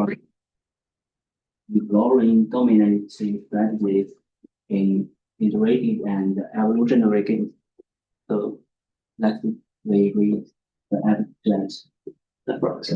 for exploring dominating strategies in iterative and evolutionary games. So let's we read the abstract the first.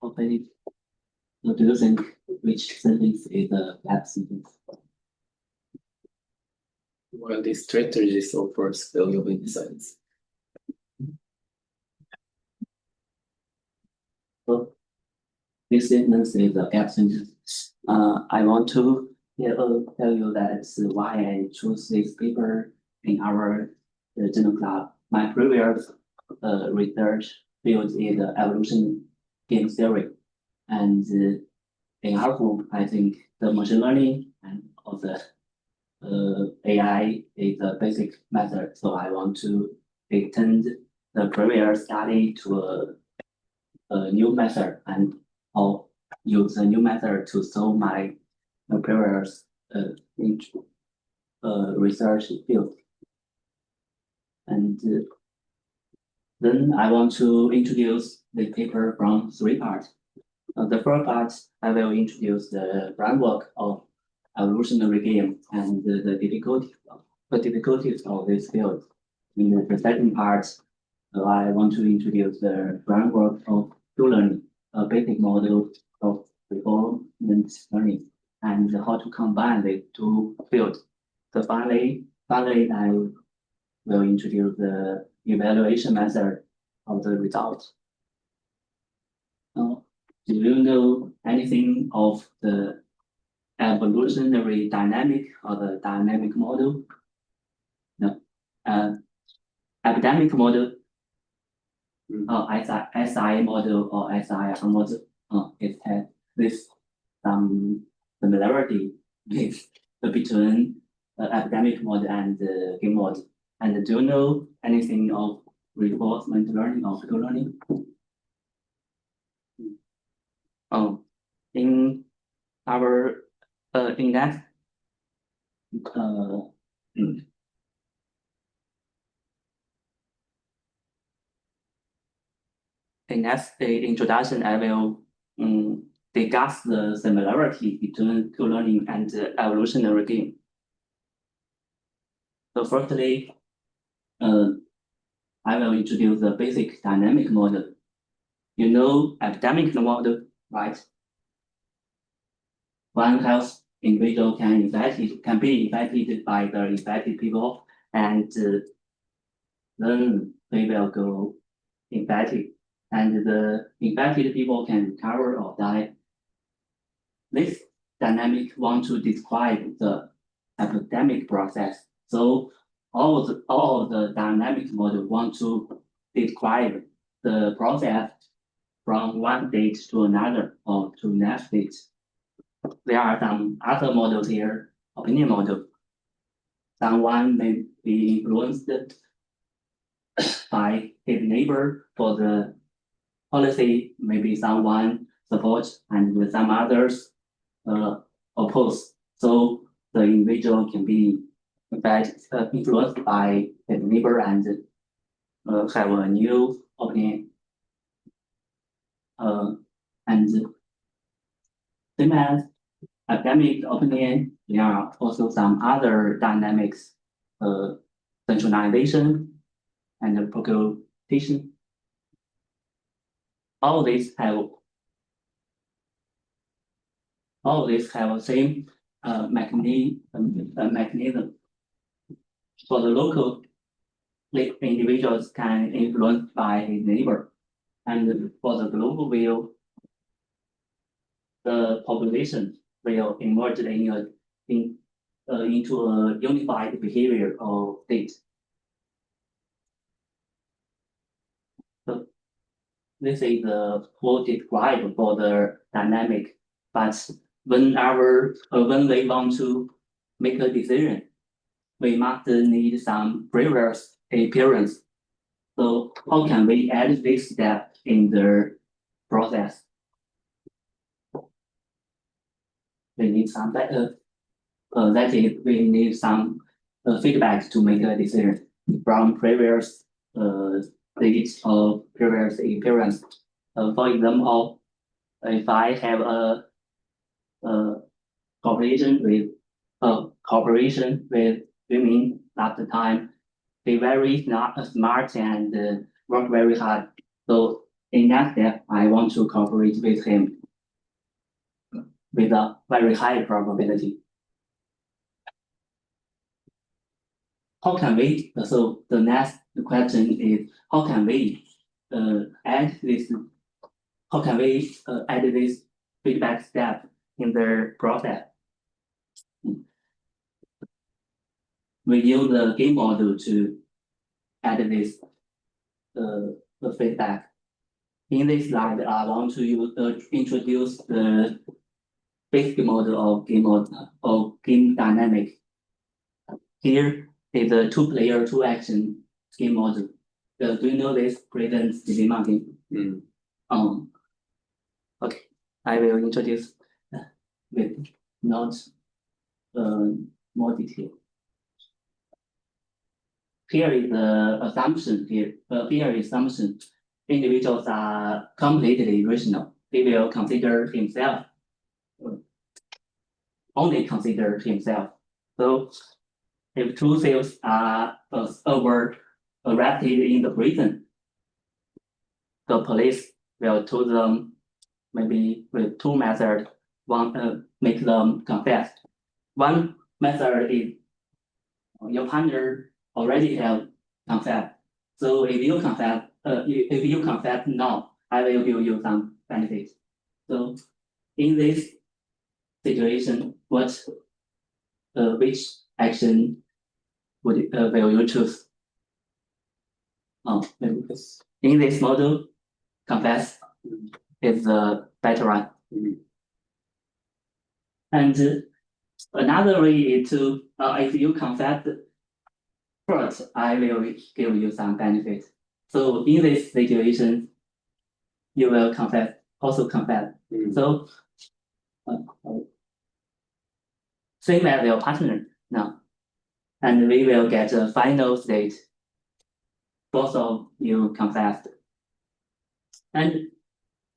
Okay. So do you think which sentence is a bad sentence? Well, the strategies offers valuable insights. So this sentence is a gap sentence. I want to tell you that why I choose this paper in our journal club. My previous research field is evolution game theory, and in our group, I think the machine learning and of the AI is a basic method. So I want to extend the previous study to a new method and I'll use a new method to solve my previous research field. And then I want to introduce the paper from three parts. The first part, I will introduce the framework of evolutionary game and the difficulties of this field. In the second part, I want to introduce the framework of true learning, a basic model of reinforcement learning, and how to combine the two fields. So finally, I will introduce the evaluation method of the result. Do you know anything of the evolutionary dynamic or the dynamic model? No. Epidemic model, SI model or SIR model, it has this some similarity between the epidemic model and the game model. And do you know anything of reinforcement learning or true learning? In our in that in that introduction, I will discuss the similarity between true learning and evolutionary game. So firstly, I will introduce the basic dynamic model. You know epidemic model, right? One health individual can be infected by the infected people, and then they will go infected, and the infected people can recover or die. This dynamic want to describe the epidemic process. So all of the dynamic model want to describe the process from one state to another or to next state. There are some other models here. opinion model. Someone may be influenced by his neighbor for the policy, maybe someone supports and some others oppose. So the individual can be influenced by his neighbor and have a new opinion. And same as academic opinion, there are also some other dynamics, centralization and procreation. All these have the same mechanism. For the local, individuals can influence by his neighbor, and for the global view, the population will emerge into a unified behavior of state. So this is the full describe for the dynamic, but when we want to make a decision, we must need some previous appearance. So how can we add this step in the process? We need some better. That is, we need some feedback to make a decision from previous states or previous appearance. For example, if I have a cooperation with women at the time, they very smart and work very hard. So in that step, I want to cooperate with him with a very high probability. How can we? So the next question is how can we add this? How can we add this feedback step in the process? We use the game model to add this the feedback. In this slide, I want to introduce the basic model of game dynamic. Here is a two-player, two-action game model. Do you know this present dilemma game? Okay, I will introduce with not more detail. Here is the assumption. Here is assumption. Individuals are completely rational. He will consider himself. Only consider himself. So if two thieves are arrested in the prison, the police will tell them maybe with two methods. One make them confess. One method is your partner already have confessed. So if you confess now, I will give you some benefits. So in this situation, which action will you choose? In this model, confess is the better one. And another way is to, if you confess first, I will give you some benefit. So in this situation, you will also confess. So same as your partner now. And we will get a final state. Both of you confessed. And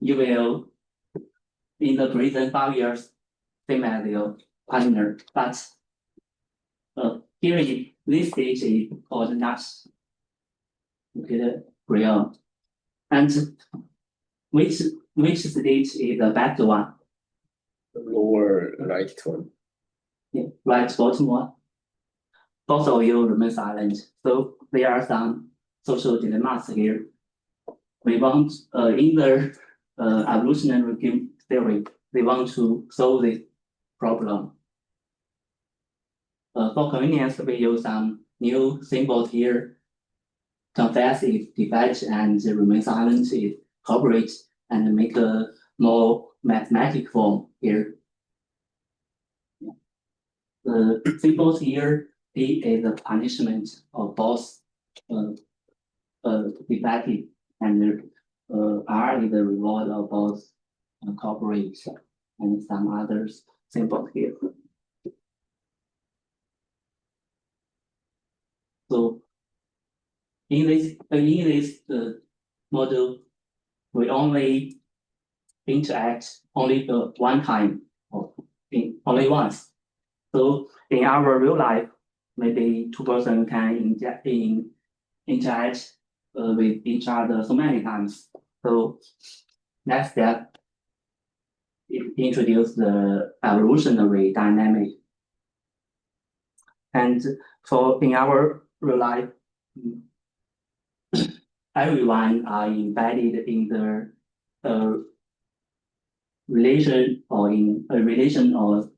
you will, in the prison 5 years, same as your partner. But here in this stage is called nuts. Okay, real. And which stage is the best one? The lower right one. Yeah, right bottom one. Both of you remain silent. So there are some social dilemmas here. We want in the evolutionary game theory, we want to solve this problem. For convenience, we use some new symbols here. Confess is defect and remain silent is cooperate, and make a more mathematic form here. The symbols here, P is the punishment of both defective and R is the reward of both corporate and some others symbols here. So in this model, we only interact only one time or only once. So in our real life, maybe two persons can interact with each other so many times. So next step, it introduce the evolutionary dynamic. And for in our real life, everyone are embedded in the relation or in a relation or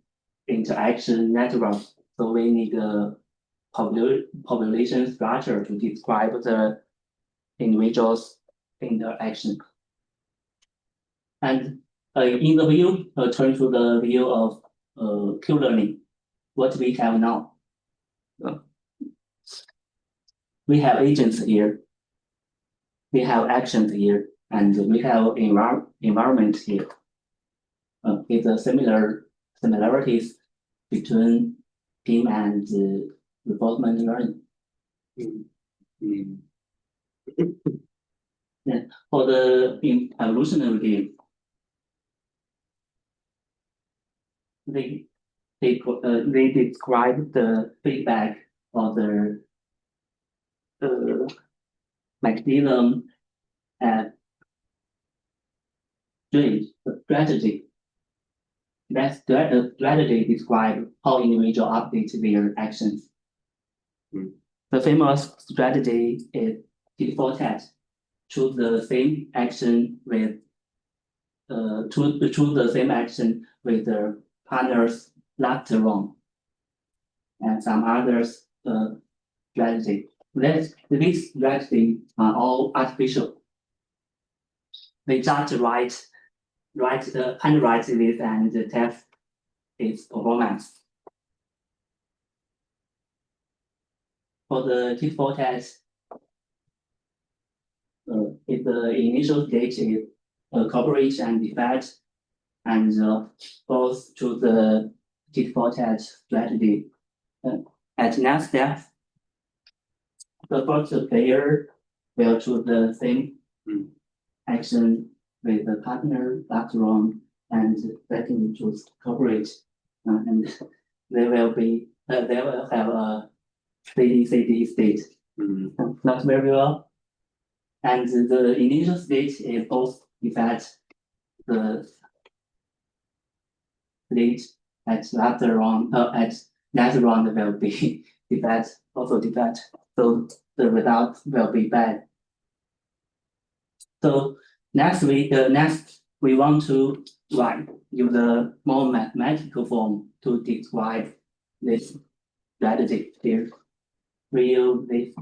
interaction network. So we need a population structure to describe the individual's interaction. And in the view, turn to the view of Q-learning, what we have now. We have agents here, we have actions here, and we have environment here. It's a similarities between game and reinforcement learning. Yeah. For the evolutionary game, they describe the feedback of the mechanism and strategy. That strategy describe how individual update their actions. The famous strategy is default test. Choose the same action with choose the same action with the partners left wrong, and some others strategy. These strategies are all artificial. They just handwrite this and test its performance. For the default test, if the initial stage is coverage and defect, and goes to the default test strategy. At next step, the first player will choose the same action with the partner left wrong, and second choose coverage, and they will have a steady state. Not very well. And the initial state is both defect the state at left round at next round will be defect, also defect. So the result will be bad. So next we want to use a more mathematical form to describe this strategy here. We use this.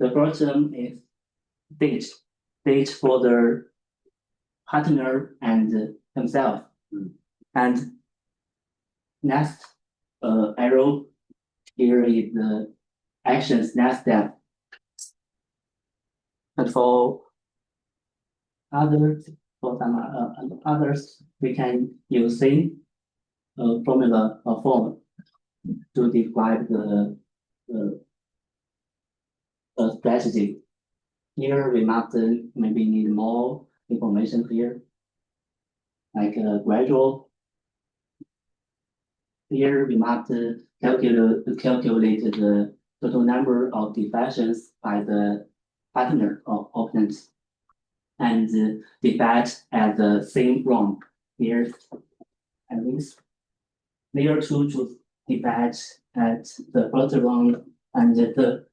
The first term is state for the partner and himself. And next arrow here is the actions next step. And for some others, we can use same formula or form to describe the strategy. Here we must maybe need more information here, like gradual. Here we must calculate the total number of defections by the partner or opponent, and defect at the same round. Here, at least layer 2 choose defect at the first round, and the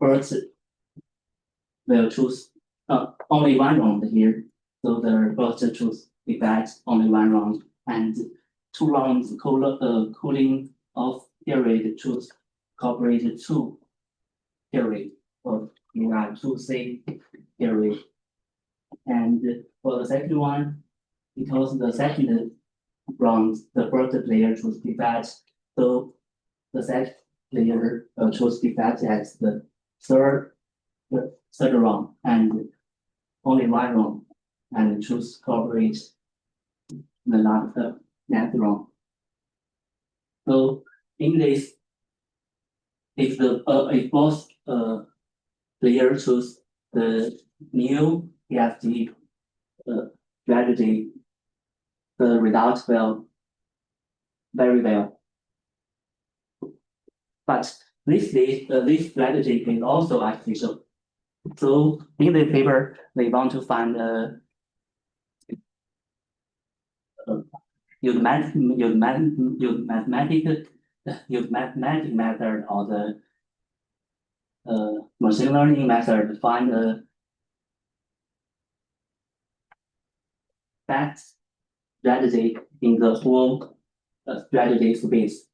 first will choose only one round here. So the first choose defect only one round, and 2 rounds cooling off period choose cooperated 2 period, or you are 2C period. And for the second one, because the second wrong, the first player choose defect. So the second player choose defect as the third round and only one round and choose cooperate the next round. So in this, if both player choose the new EFT strategy, the results will very well. But this strategy is also artificial. So in the paper, they want to find use mathematic method or the machine learning method to find the best strategy in the whole strategy space.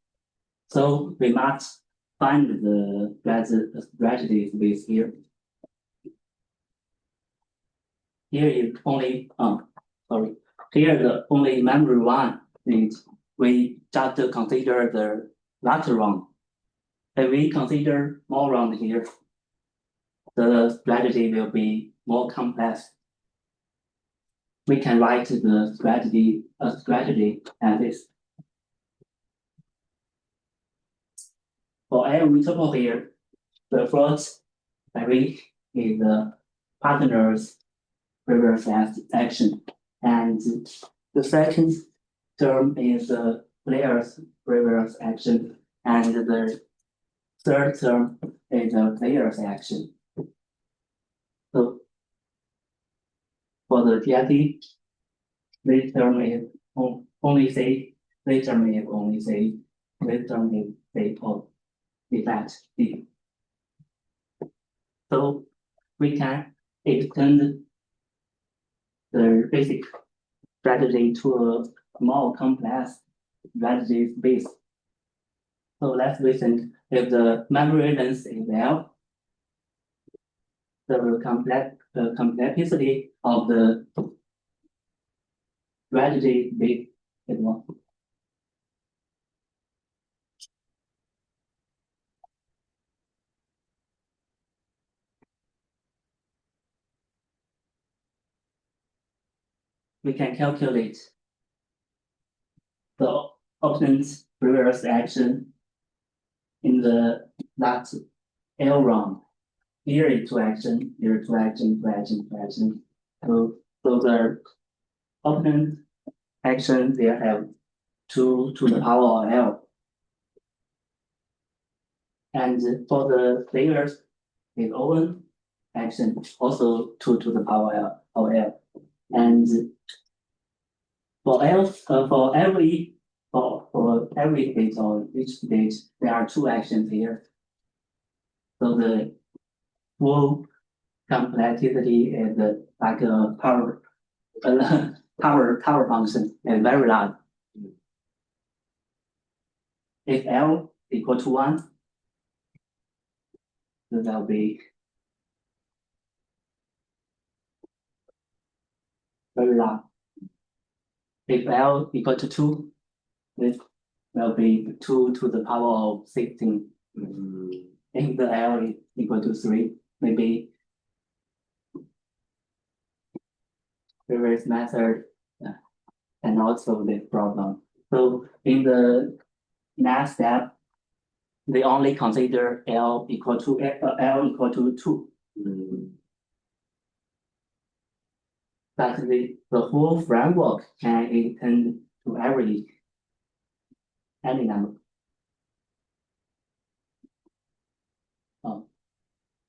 So we must find the strategy space here. Here is only Here the only memory one is we just consider the last round. If we consider more round here, the strategy will be more complex. We can write the strategy as this. For L interval here, the first degree is the partner's reverse action, and the second term is the player's reverse action, and the third term is the player's action. So for the TFT, this term is only say, this term is only say, this term is say of defect D. So we can extend the basic strategy to a more complex strategy space. So let's listen. If the memory length is L, the complexity of the strategy space is 1. We can calculate the opponent's reverse action in the last L round. Here is 2 action, here 2 action, 2 action, 2 action. So the opponent action they have 2 to the power of L. And for the players with own action also 2 to the power of L. And for every stage or each stage, there are 2 actions here. So the full complexity is like a power function and very large. If L equal to 1, then that will be very large. If L equal to 2, this will be 2 to the power of 16. If the L is equal to 3, maybe reverse method and also this problem. So in the next step, they only consider L equal to 2. But the whole framework can extend to any number.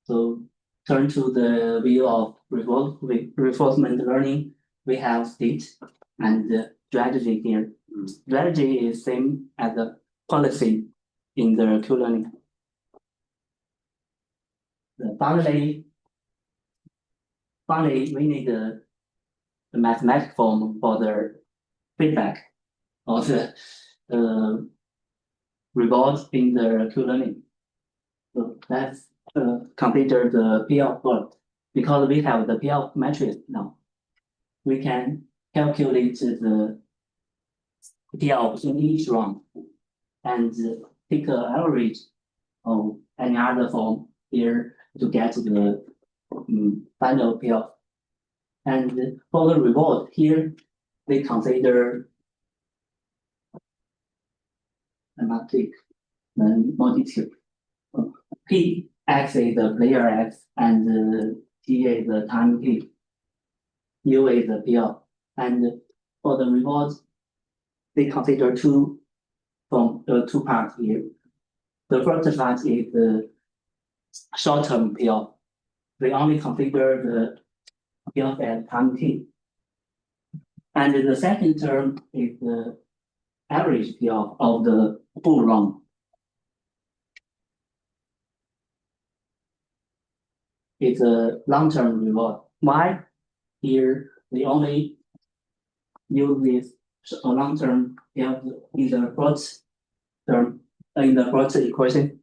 So turn to the view of reinforcement learning. We have state and strategy here. Strategy is same as the policy in the Q-learning. Finally, we need the mathematical form for the feedback or the reward in the Q-learning. So let's consider the PL first. Because we have the PL matrix now, we can calculate the PL in each round and take an average of any other form here to get the final PL. And for the reward here, we consider I must take more detail. P X is the player X and T is the time T. U is the PL. And for the reward, we consider two parts here. The first part is the short-term PL. We only consider the PL at time T. And the second term is the average PL of the full run. It's a long-term reward. Why? Here we only use this long-term PL in the first term in the first equation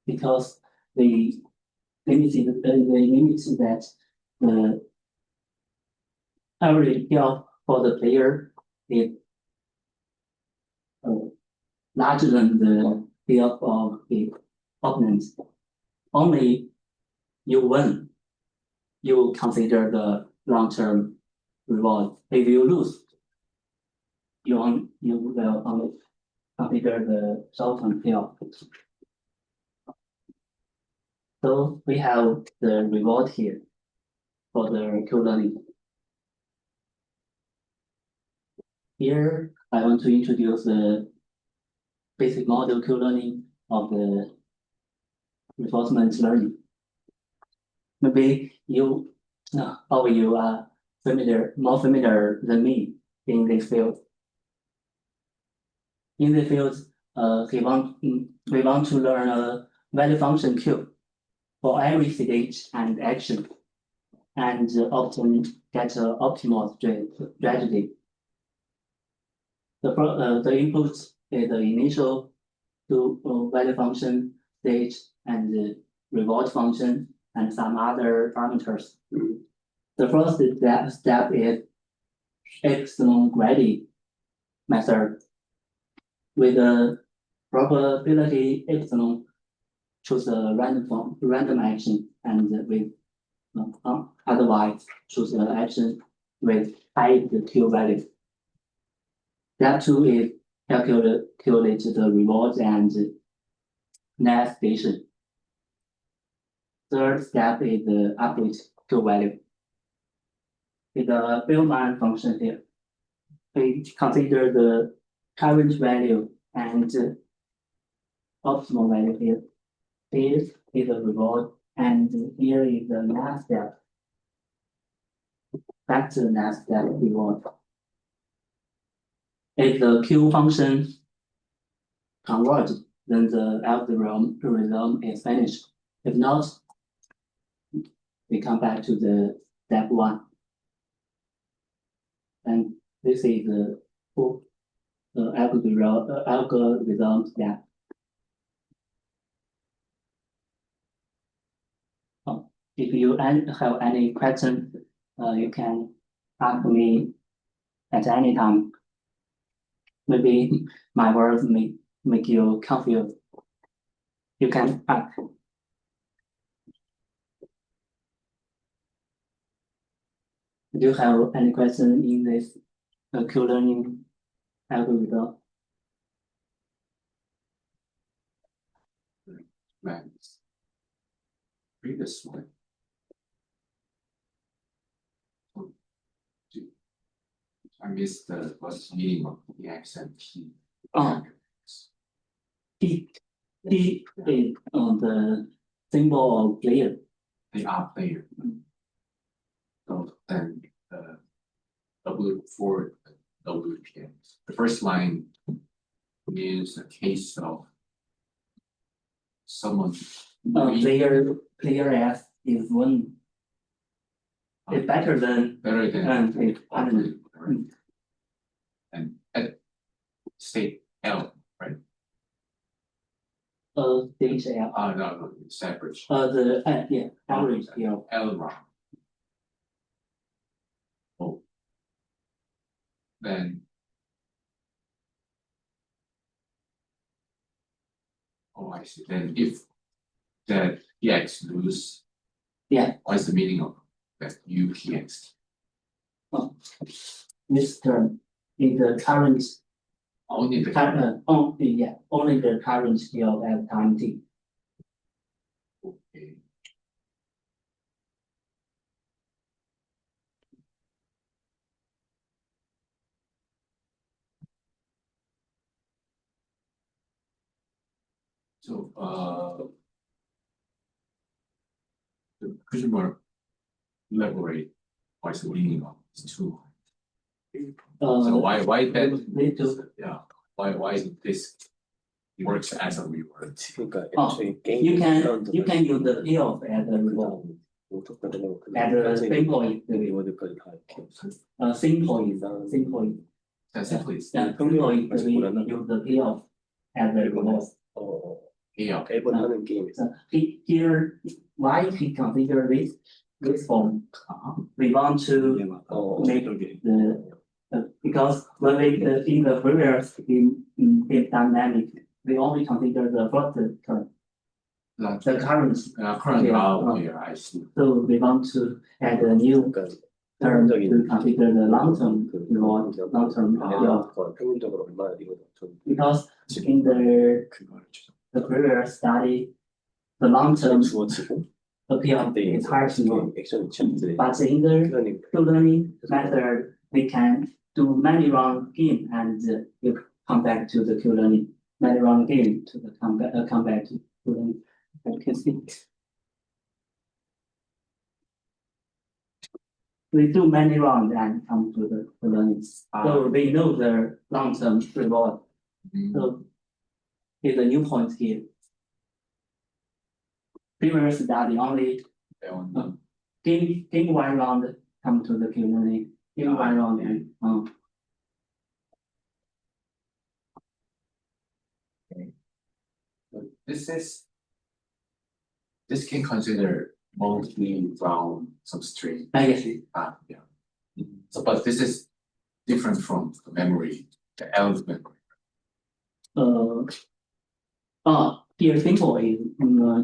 because the limit that the average PL for the player is larger than the PL of the opponent. Only you win, you consider the long-term reward. If you lose, you will only consider the short-term PL. So we have the reward here for the Q-learning. Here, I want to introduce the basic model Q-learning of the reinforcement learning. Maybe you are more familiar than me in this field. In the field, we want to learn a value function Q for every stage and action, and often get an optimal strategy. The input is the initial value function, stage, and the reward function, and some other parameters. The first step is epsilon gradient method. With the probability epsilon, choose a random action, and with otherwise choose an action with high Q value. Step 2 is calculate the reward and net station. Third step is the update Q value. With the Bellman function here, we consider the current value and optimal value here. Here is the reward, and here is the next step. Back to the next step reward. If the Q function converges, then the algorithm is finished. If not, we come back to the step 1. And this is the full algorithm step. If you have any question, you can ask me at any time. Maybe my words may make you confused. You can ask. Do you have any question in this Q-learning algorithm? Right. Previous one. I missed the what's meaning of the X and T. T is the symbol of player. They are player. So then for WPM. The first line is a case of someone player S is one. It's better than opponent, right? And at state L, right? Stage L. No, it's separate. Average L. L round. Oh. Then Oh, I see. Then if that px lose, Yeah, what's the meaning of that upx? this term is the current, Only the only the current field at time t. okay. So could you more elaborate what's the meaning of these two? So why that Need to, yeah why this works as a reward? 그러니까 Oh, 애초에 게임 you can use the payoff as a reward. As a simple is the 리워드까지 다 이렇게 simple is That's simply simple is we use the payoff as a reward. yeah. 매번 하는 게임에서 Here, why we consider this form? We want to make because when we in the previous in dynamic, we only consider the first term, the current. Current Yeah. value here, I see. So we want to add a new 그러니까 term to consider the long-term reward, long-term payoff. 평균적으로 얼마나 리워드 좀 Because in the 그거를 주죠. previous study, the long-term 주어지고 payoff 그때 is hard to know. 액션을 취하는데 But in the 시간이 Q-learning method, we can do many round game and you come back to the Q-learning, many round game to the come back to Q-learning. You can see. We do many rounds and come to the Q-learning. So we know the long-term reward. So here's a new point here. Previous study only game one round come to the Q-learning. Game one round and This can consider mostly round substrate. I guess Yeah. So, but this is different from the memory, the L memory. here simple is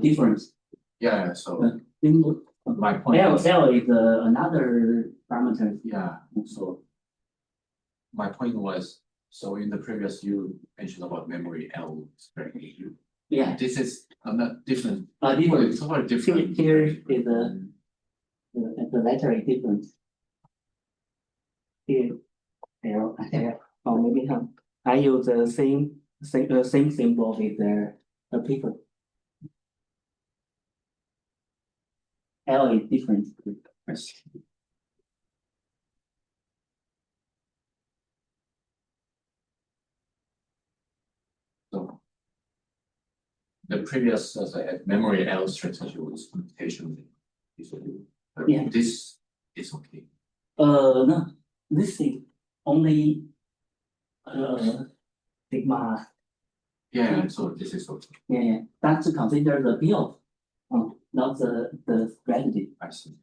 difference. Yeah. So Simple. my point L is, is another parameter. yeah. So my point was, so in the previous you mentioned about memory L is very EU. Yeah, This is not different. different. It's totally different. Here is the letter is different. Here, L, or maybe I use the same symbol with the paper. L is different. So the previous memory L strategy was computation. Yeah. This is okay. No, this is only sigma. Yeah. So this is okay. Yeah, that's consider the build, not the strategy. I see.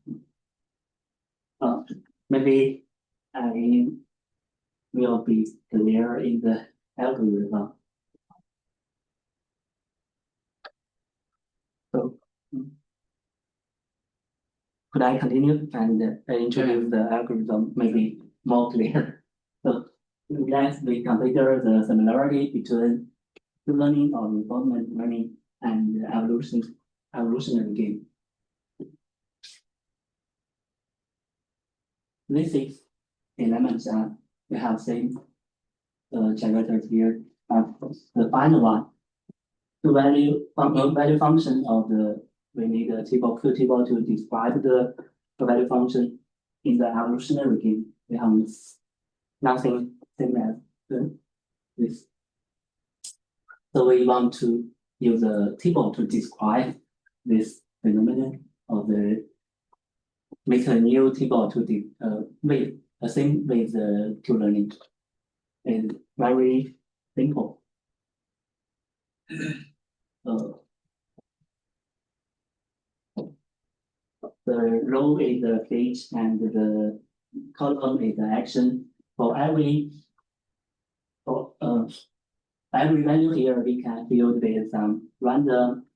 Maybe I will be clear in the algorithm. So, could I continue and introduce the algorithm maybe more clear? So, let's we consider the similarity between learning or reinforcement learning and evolutionary game. This is elements we have same generators here. The final one, the value function of we need a table to describe the value function in the evolutionary game. We have nothing same as this. So we want to use a table to describe this phenomenon of make a new table to with the same with the Q-learning. It's very simple. The row is the stage and the column is the action. For every every value here we can build with some random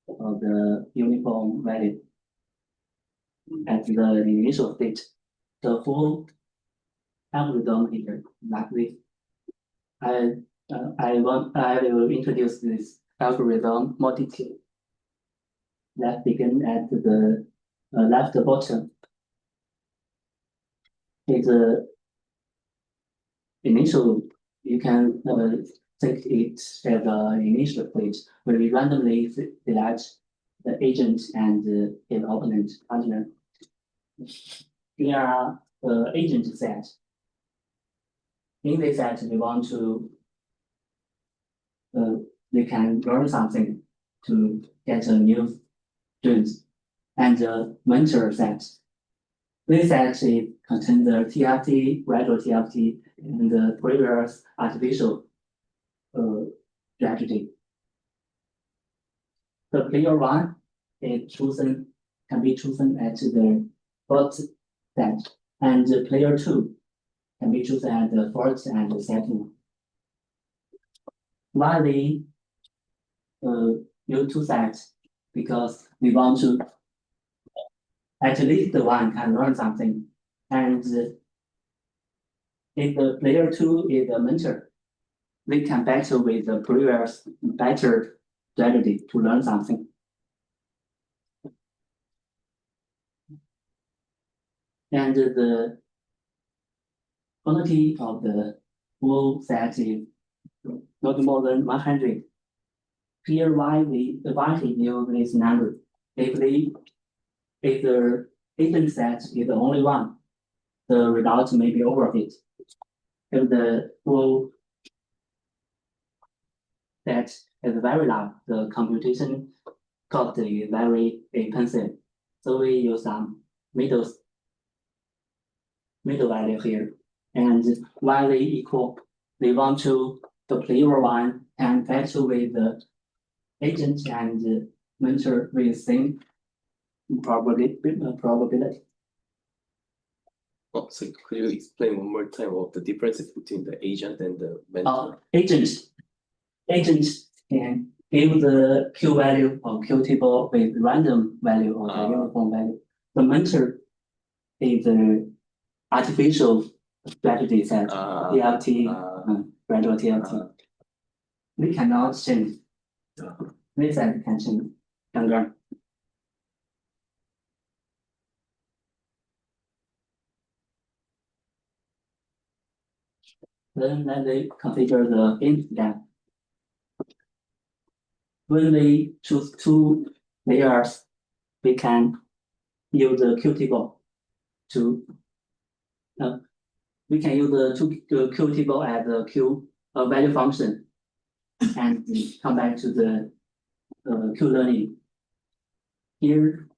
or the uniform value at the initial state. The whole algorithm here like this. I will introduce this algorithm more detail. Let's begin at the left bottom. It's initial. You can think it as an initial stage where we randomly select the agent and its opponent partner. We are agent set. In this set, we want to we can learn something to get a new students. And the mentor set. This set contains the TFT, gradual TFT, and the previous artificial strategy. The player one is can be chosen at the first set, and the player two can be chosen at the first and the second. Why we use two sets? Because we want to at least one can learn something, and if the player two is a mentor, we can battle with the previous better strategy to learn something. And the quantity of the full set is not more than 100. Here, why is use this number? If the agent set is the only one, the result may be overfit. If the full set is very large, the computation cost is very expensive. So we use some middle value here. And while they equal, we want to the player one and battle with the agent and mentor with same probability. Oh, so could you explain one more time what the differences between the agent and the mentor? Agent can give the Q value or Q table with random value or the uniform value. The mentor is the artificial strategy set, TFT, gradual TFT. We cannot change. This set can change. Younger. Then let me configure the int gap. When we choose two layers, we can use the Q table to we can use the Q table as a Q value function and come back to the Q learning. Here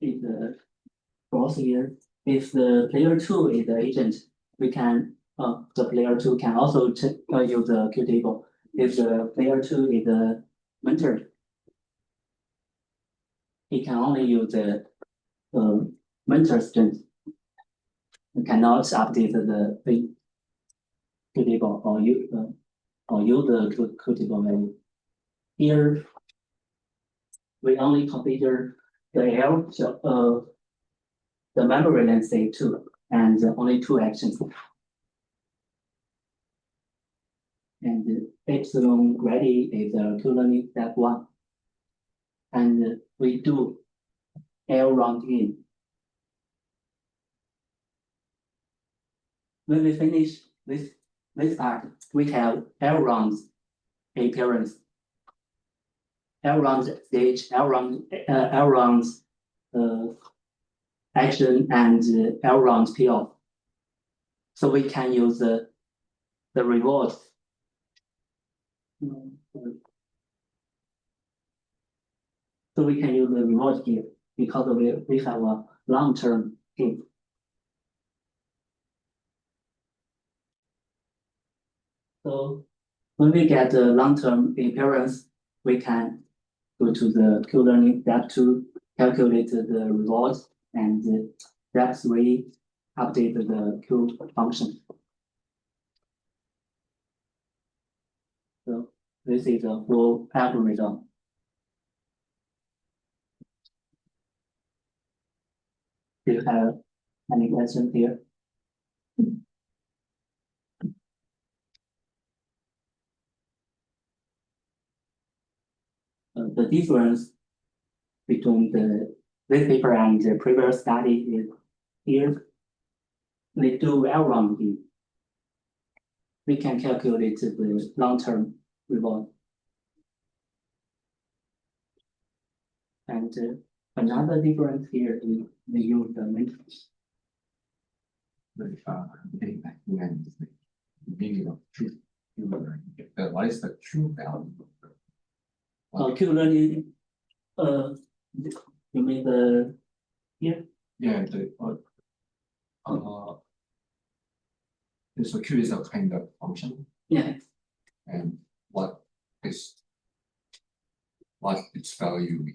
is the cross here. If the player two is the agent, we can the player two can also use the Q table. If the player two is the mentor, he can only use the mentor string. We cannot update the Q table or use the Q table value. Here we only configure the L the memory length say 2 and only 2 actions. And epsilon ready is a Q learning step 1. And we do L round in. When we finish this part, we have L rounds appearance. L rounds stage, L rounds action, and L rounds payoff. So we can use the reward. So we can use the reward here because we have a long-term game. So when we get the long-term appearance, we can go to the Q learning step 2, calculate the rewards, and step 3 update the Q function. So this is a full algorithm. Do you have any questions here? The difference between this paper and the previous study is here. They do well rounding. We can calculate the long-term reward. And another difference here is they use the matrix. Getting back to the meaning of truth. What is the true value? Q learning, you mean the here? Yeah, so Q is a kind of function, Yeah. and what its value?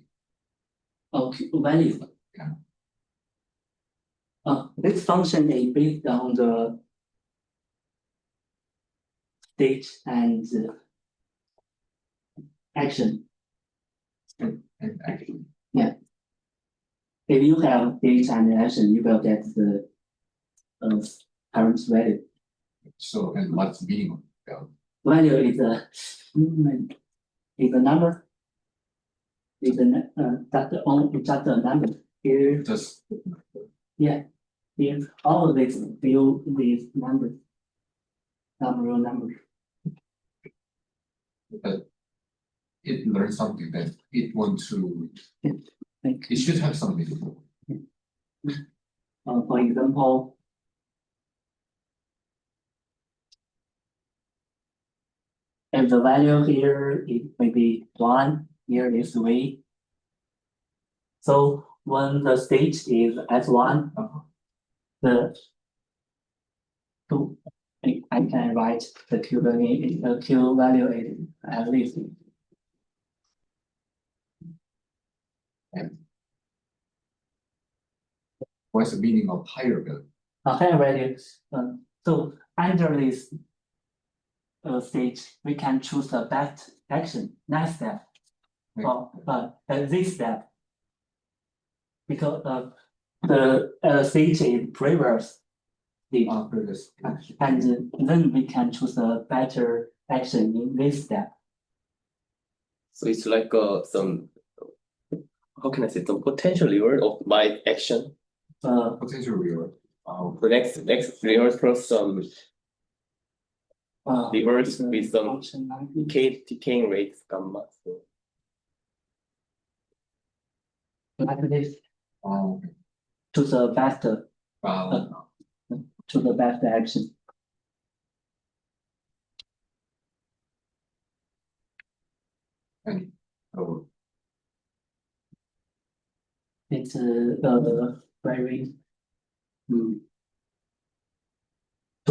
Q value. Yeah. This function is based on the state and action. And actually, If you have state and action, you will get the current value. so, and what's the meaning of value? Value is a number. Is just a number. Here, Just here, all of this view these numbers. Real numbers. but it learns something that it wants to. It should have some meaning. For example, if the value here is maybe 1, here is 3. So when the state is S1, the two, I can write the Q value is at least. What's the meaning of higher value? A higher value. So under this stage, we can choose the best action, next step, or this step, because the stage is previous stage, Previous. and then we can choose a better action in this step. So it's like some, how can I say, some potential reward of my action. Potential reward. The next reward plus some rewards the with some function like decaying rates gamma. So this Okay. to the best action. And oh, It's very to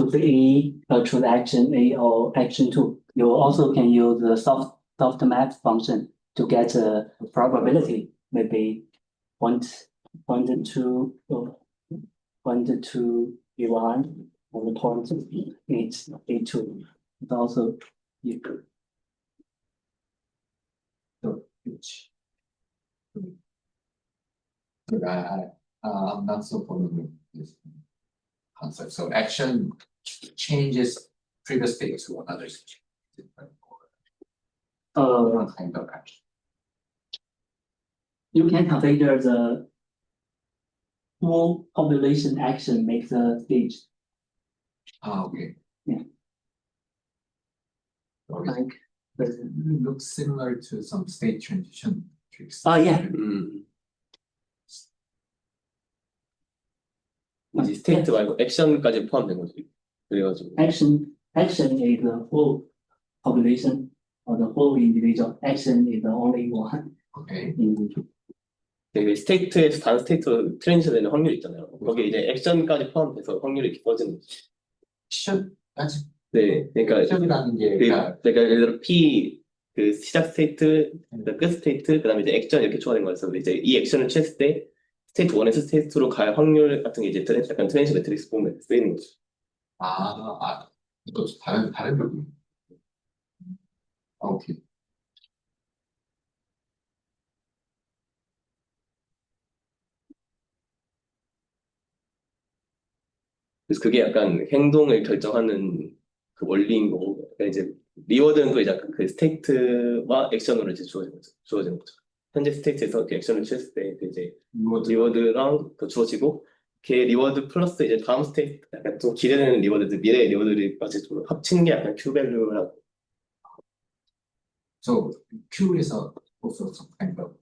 the action A or action 2. You also can use the soft map function to get a probability, maybe 0.2 or 0.2 B1 and 0.8 B2. It's also you could. so which. But I'm not so familiar with this concept. So action changes previous state to another state. What kind of action? You can consider the full population action makes a stage. Okay. Yeah. So Like it looks similar to some state transition tricks. yeah. 이제 스테이트 말고 액션까지 포함된 거지. 그래가지고 Action is the full population or the whole individual. Action is the only one Okay. individual. 되게 스테이트에서 다른 스테이트로 트랜지션 되는 확률이 있잖아요. 거기에 이제 액션까지 포함돼서 확률이 깊어지는 거지. 액션 아직 네, 그러니까 액션이라는 게 그러니까 예를 들어 P 그 시작 스테이트, 끝 스테이트, 그다음에 이제 액션 이렇게 추가된 거였어. 근데 이제 이 액션을 취했을 때 스테이트 1에서 스테이트 2로 갈 확률 같은 게 이제 약간 트랜스 매트릭스 보면 쓰이는 거죠. 또 다른 부분. 오케이. 그래서 그게 약간 행동을 결정하는 그 원리인 거고, 그러니까 이제 리워드는 또 이제 약간 그 스테이트와 액션으로 이제 주어지는 거죠. 현재 스테이트에서 이렇게 액션을 취했을 때 그 이제 리워드랑 그 주어지고, 그 리워드 플러스 이제 다음 스테이트, 약간 좀 기대되는 리워드들, 미래의 리워드들까지 좀 합친 게 약간 Q 밸류라고. So Q is also some kind of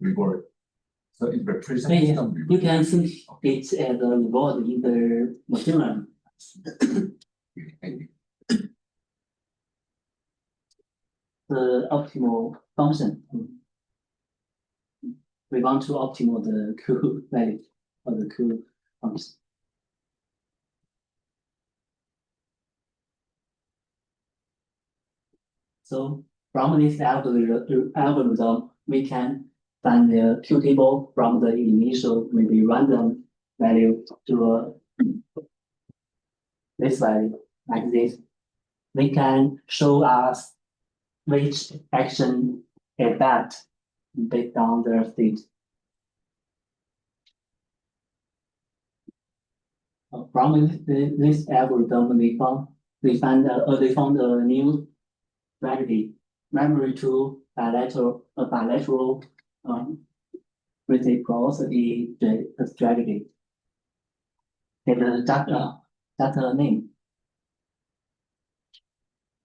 reward. So it represents Yeah, some you reward. can think it as a reward in the machine learning. Thank you. The optimal function. We want to optimal the Q value or the Q function. So from this algorithm, we can find the Q table from the initial maybe random value to this value like this. We can show us which action is that based on their state. From this algorithm, we found a new strategy, memory to bilateral reciprocity strategy. It's just a name.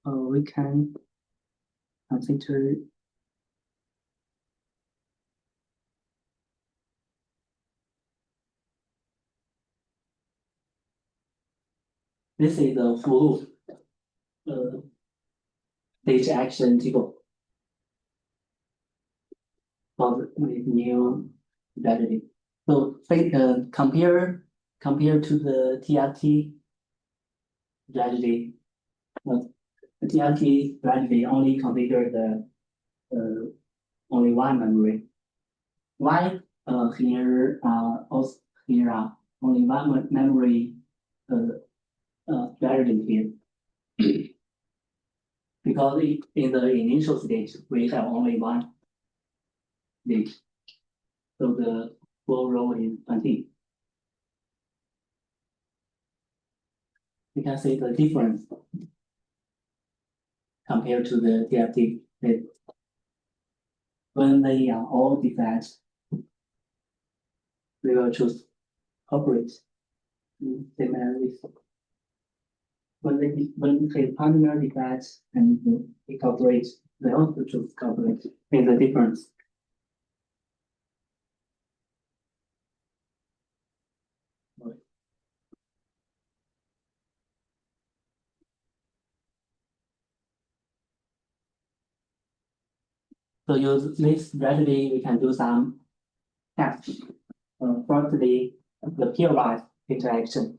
We can consider. This is the full stage action table for the new strategy. So compare to the TFT strategy. The TFT strategy only consider the only one memory. Why here also here only one memory strategy here? Because in the initial stage we have only one stage, so the full row is 20. You can see the difference compared to the TFT. When they are all defects, we will choose corporate. When they partner defects and they cooperate, they also choose cooperate. Is the difference. So use this strategy, we can do some tests. Firstly, the peerwise interaction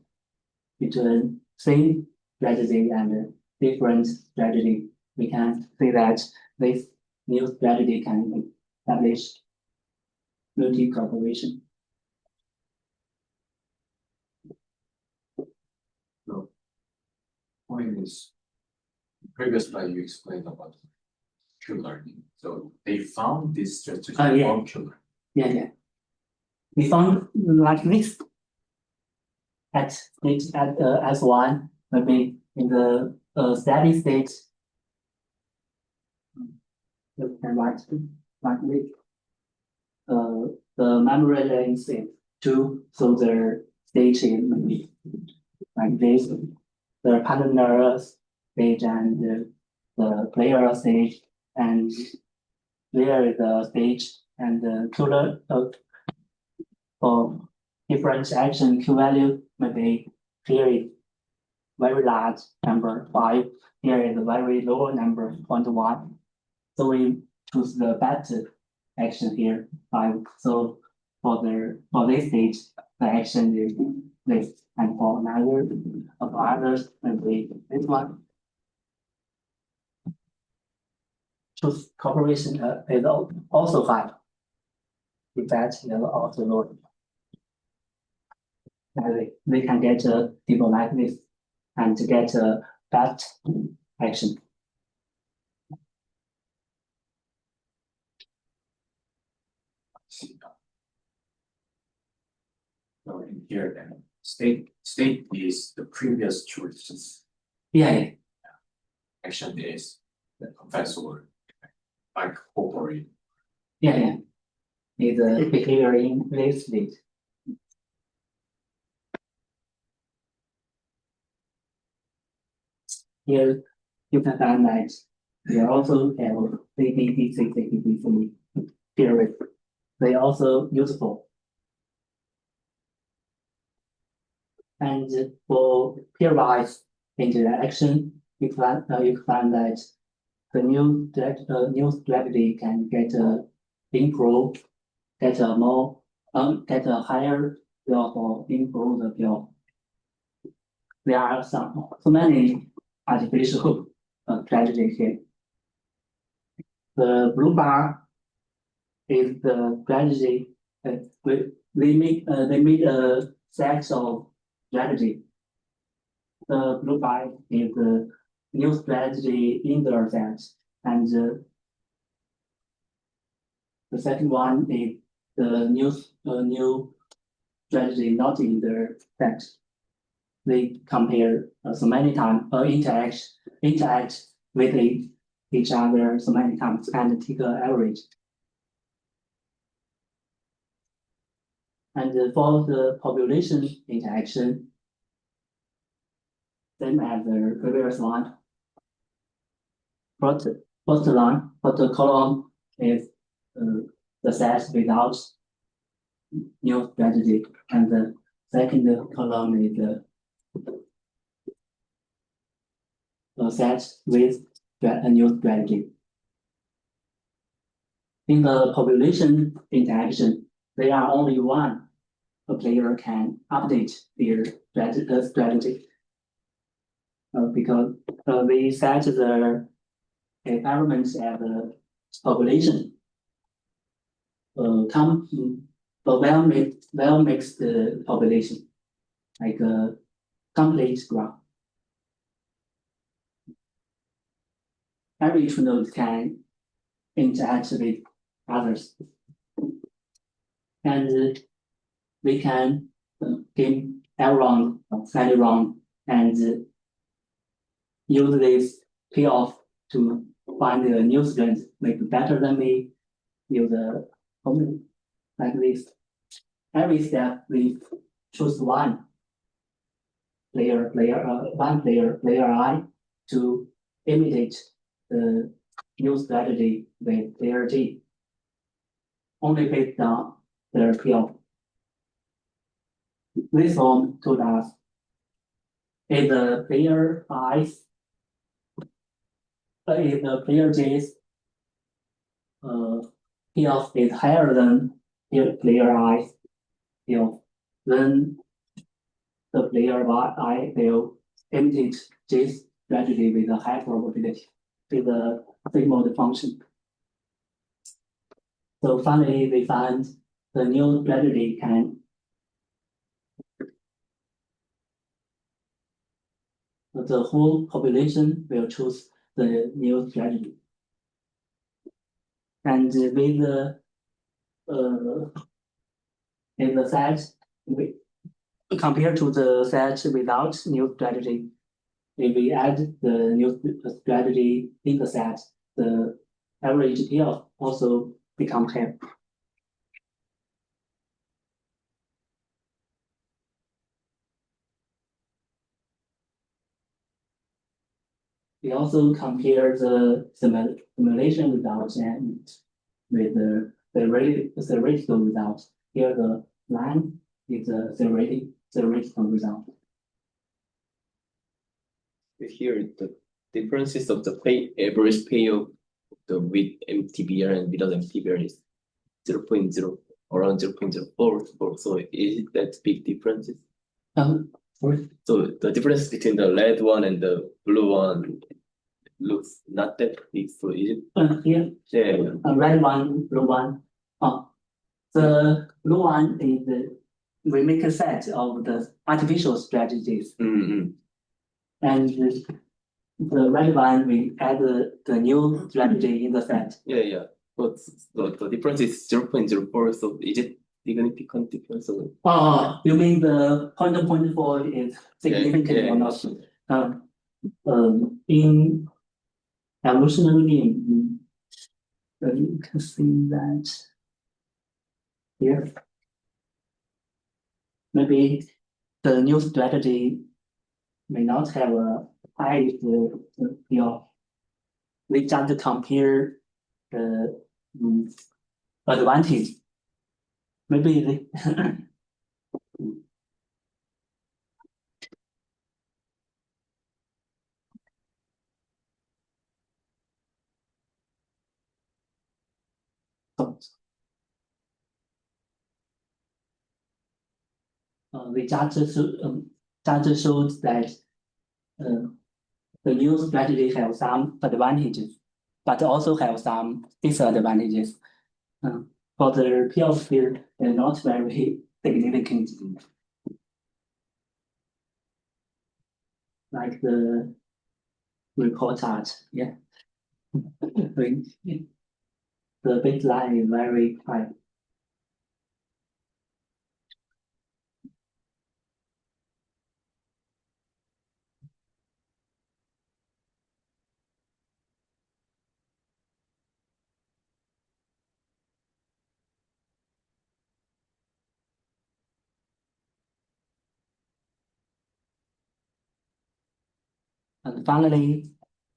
between same strategy and different strategy. We can see that this new strategy can establish multi-cooperation. So point is, previous slide you explained about Q learning. So they found this strategy Yeah. from Q learning. Yeah. We found like this at S1, maybe in the steady state. You can write like this. The memory length is 2, so the stage is maybe like this. The partner stage and the player stage, and there is the stage and the cooler for different action Q value maybe here is very large number 5, here is a very low number 0.1. So we choose the better action here 5. So for this stage, the action is this, and for another of others maybe this one. Choose cooperation is also 5. effect of the load. And we can get a people like this and get a bad action. So in here then, state is the previous choices. Yeah, Action is the confessor, like corporate. yeah. Is a behavior in this state. Here you can find that we also have CDC period. They also useful. And for pairwise interaction, you can find that the new strategy can get improve, get a more get a higher bill or improve the bill. There are so many artificial strategies here. The blue bar is the strategy. They made a set of strategy. The blue bar is the new strategy in the set, and the second one is the new strategy not in the set. They compare so many times, interact with each other so many times and take an average. And for the population interaction, same as the previous line. First line, first column is the set without new strategy, and the second column is the set with a new strategy. In the population interaction, there are only one a player can update their strategy. Because we set the environment as a population. Well mixed population, like a complete graph. Every node can interact with others, and we can game every round, any round, and use this payoff to find a new strength, make better than me, use a formula like this. Every step we choose one player I to imitate the new strategy with player G. Only based on their payoff. This form told us if the player I's if the player J's payoff is higher than player I's payoff, then the player I will imitate J's strategy with a high probability with a sigmoid function. So finally, we find the new strategy can the whole population will choose the new strategy. And with the in the set, compared to the set without new strategy, if we add the new strategy in the set, the average payoff also becomes higher. We also compare the simulation results and with the theoretical results. Here the line is the theoretical result. Here the differences of the average payoff with MTBR and without MTBR is 0.0 around 0.04. So is that big differences? Sorry? So the difference between the red one and the blue one looks not that big. So is it? Here, Yeah. red one, blue one. The blue one is we make a set of the artificial strategies, and the red one we add the new strategy in the set. Yeah. But the difference is 0.04, so is it significant difference? Oh, you mean the 0.4 is significant Yeah. or not? In evolutionary game, you can see that here. Maybe the new strategy may not have a high we just compare the advantage. Maybe we just showed that the new strategy have some advantages, but also have some disadvantages. For the P of here, they're not very significant. Like the report chart, yeah. The baseline is very high. And finally,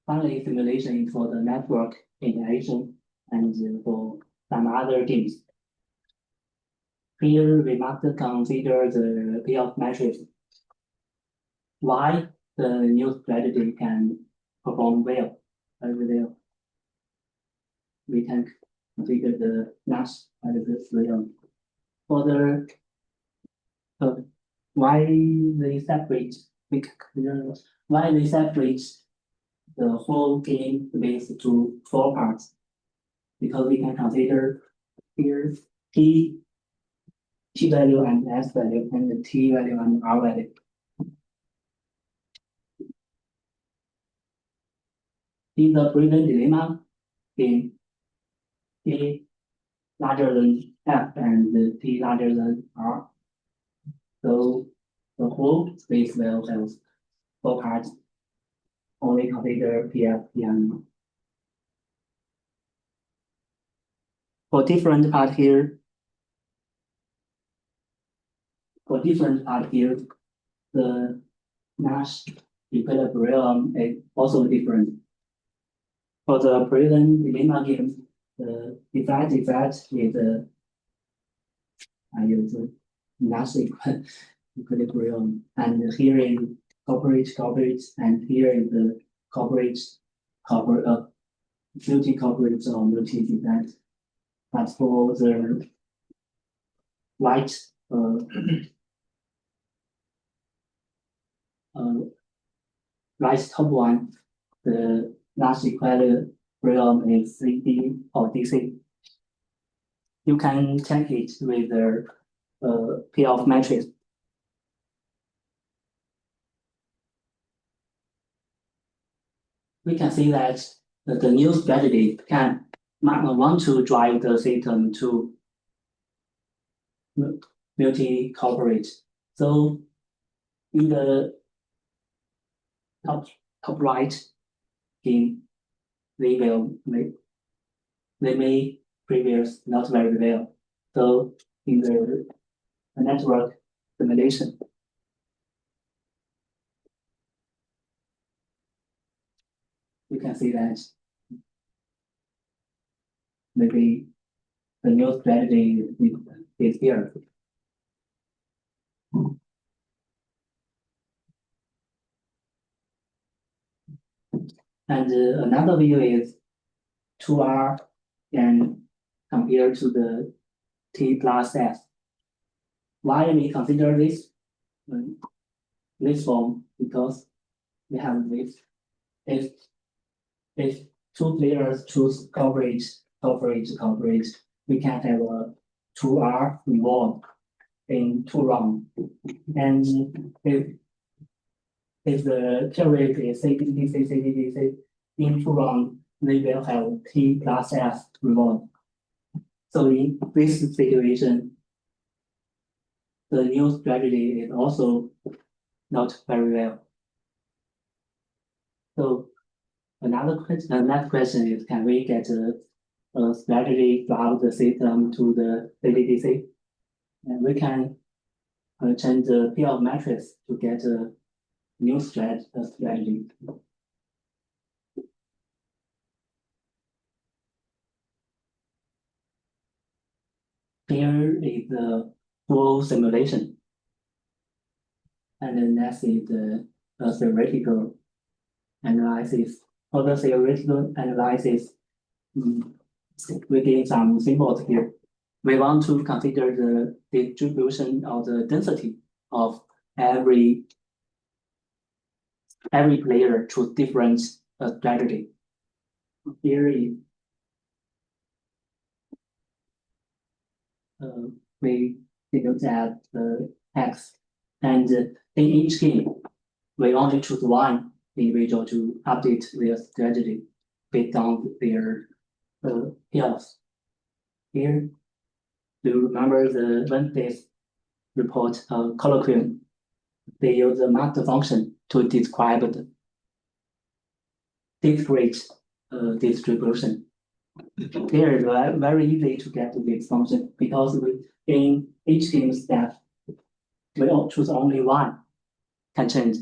simulation is for the network interaction and for some other games. Here we must consider the payoff matrix. Why the new strategy can perform well, very well. We can configure the Nash analysis well. For the why they separate, we can consider why they separate the whole game into 4 parts. Because we can consider here T value and S value, and the T value and R value. In the Breeden dilemma, in T larger than F and T larger than R. So the whole space will have 4 parts. Only consider PF, and for different part here, the Nash equilibrium is also different. For the Breeden dilemma game, the effect is I use Nash equilibrium, and here in corporate, and here in the corporate, multi-corporate or multi-event. But for the right right top one, the Nash equilibrium is CD or DC. You can check it with the payoff matrix. We can see that the new strategy can want to drive the system to multi-corporate. So in the top right game, they may previous not very well. So in the network simulation, you can see that maybe the new strategy is here. And another view is 2R and compared to the T plus F. Why we consider this form? Because we have this. If 2 players choose coverage, we can have a 2R revolve in 2 rounds. And if the period is CDDC in 2 rounds, they will have T plus F revolve. So in this situation, the new strategy is also not very well. So the next question is, can we get a strategy from the system to the CDDC? And we can change the P of matrix to get a new strategy. Here is the full simulation. And then next is the theoretical analysis. For the theoretical analysis, we give some symbols here. We want to consider the distribution of the density of every player to different strategy. Here is we look at the text, and in each game, we only choose one individual to update their strategy based on their health. Here, do you remember the Wednesday's report colloquium? They use the master function to describe the discrete distribution. Here is very easy to get this function because in each game step, we all choose only one can change.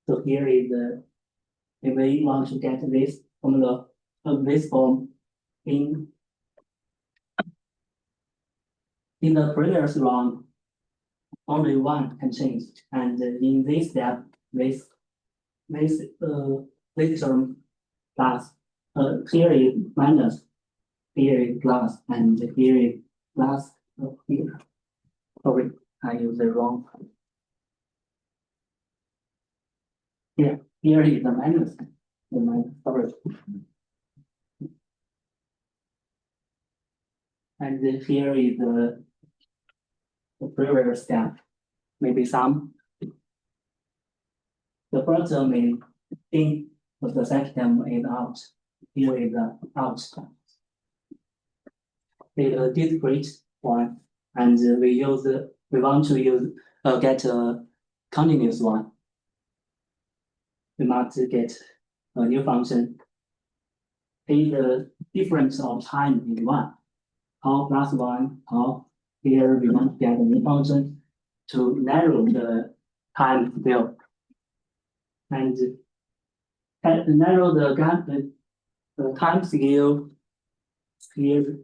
So here is the, if we want to get this formula of this form in the previous round, only one can change, and in this step, this term plus, here is minus, here is plus, and here is plus here. Sorry, I used the wrong. Here is the minus. Sorry. And here is the previous step. Maybe some. The first term is in, but the second term is out. Here is the out. It's a discrete one, and we want to use get a continuous one. We must get a new function. Take the difference of time in one. Tau plus one, tau. Here we want to get a new function to narrow the time scale. And narrow the time scale. Here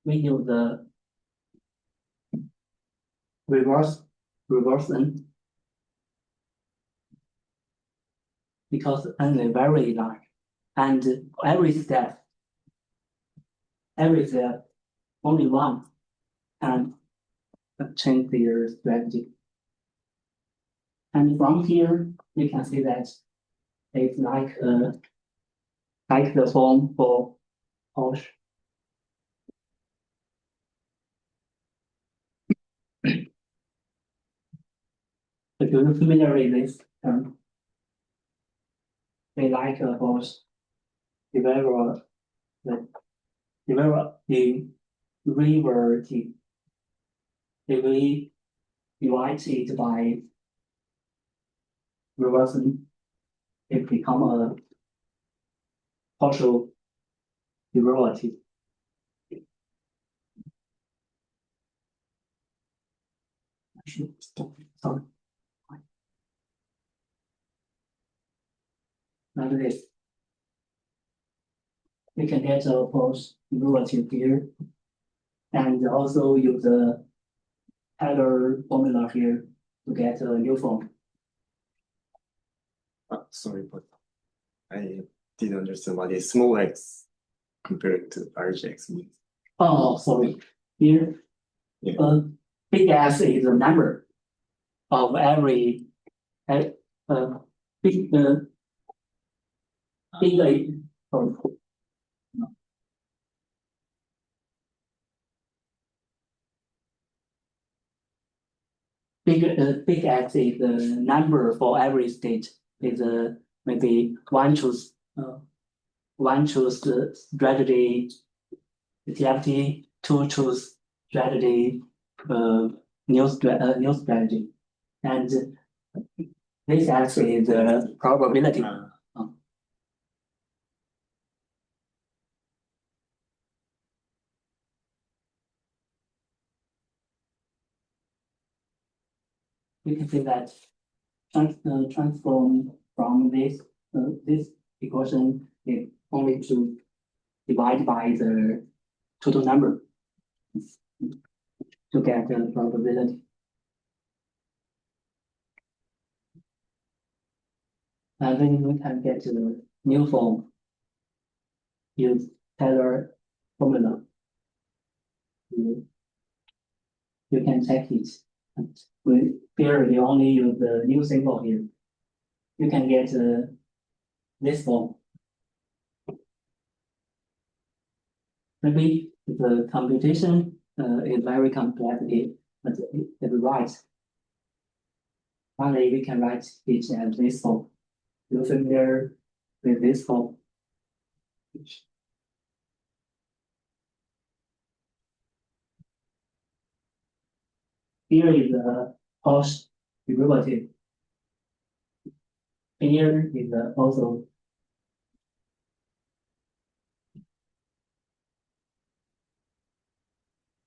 we use the reverse n, because n is very large, and every step only one can change their strategy. And from here you can see that it's like the form for Porsche. If you're familiar with this term, they like Porsche develop the river T. If we divide it by reversing, it become a partial derivative. Sorry. Like this. We can get a post derivative here, and also use the Taylor formula here to get a new form. Sorry, but I didn't understand what is small x compared to large x means. Oh, sorry. Here, Yeah. big S is the number of every big A. Sorry. big X is the number for every state. Is maybe one choose the strategy activity, two choose strategy new strategy, and this X is the probability. We can say that transform from this equation is only to divide by the total number to get the probability. And then we can get the new form. Use Taylor formula. You can check it. Here we only use the new symbol here. You can get this form. Maybe the computation is very complicated, but it's right. Finally, we can write it as this form. You're familiar with this form? Here is the Cauchy derivative. Here is also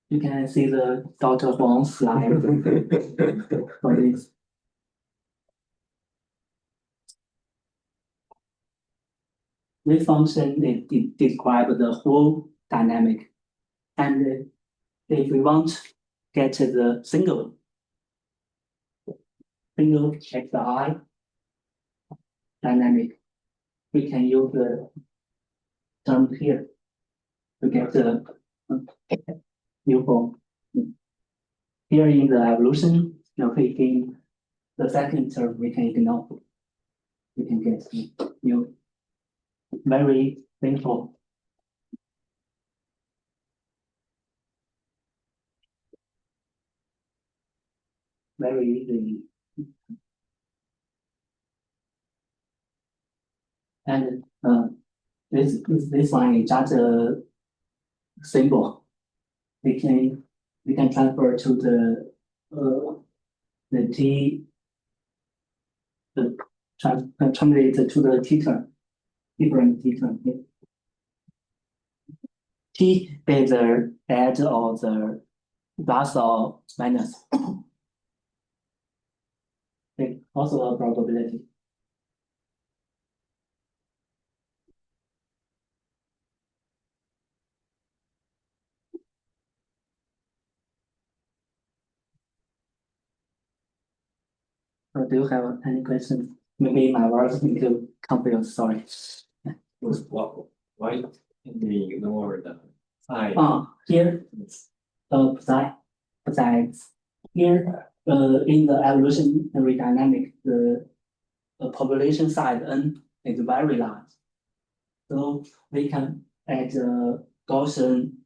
you can see the Dr. Huang slide for this. This function describes the whole dynamic, and if we want to get the single xi dynamic, we can use the term here to get the new form. Here in the evolution, in the second term, we can ignore. We can get new, very simple. Very easy. And this one is just a symbol. We can transfer to translate to the T term, different T term. T is the add or the plus or minus. It's also a probability. Do you have any questions? Maybe my words need to confuse, sorry. Why can we ignore the psi? Here, besides here, in the evolutionary dynamic, the population size n is very large. So we can add a Gaussian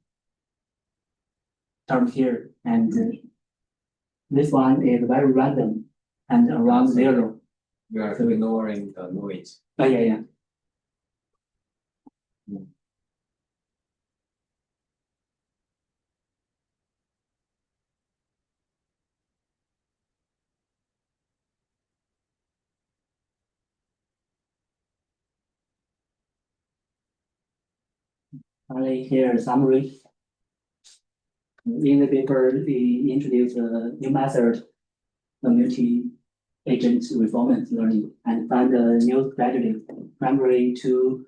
term here, and this one is very random and around 0. We are ignoring the noise. Oh, yeah. Finally, here summary. In the paper, we introduced a new method, the multi-agent reformance learning, and find a new strategy, primarily to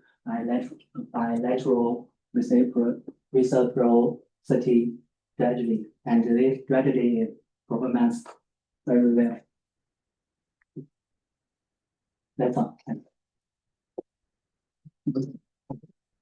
bilateral reciprocity strategy, and this strategy performs very well. That's all.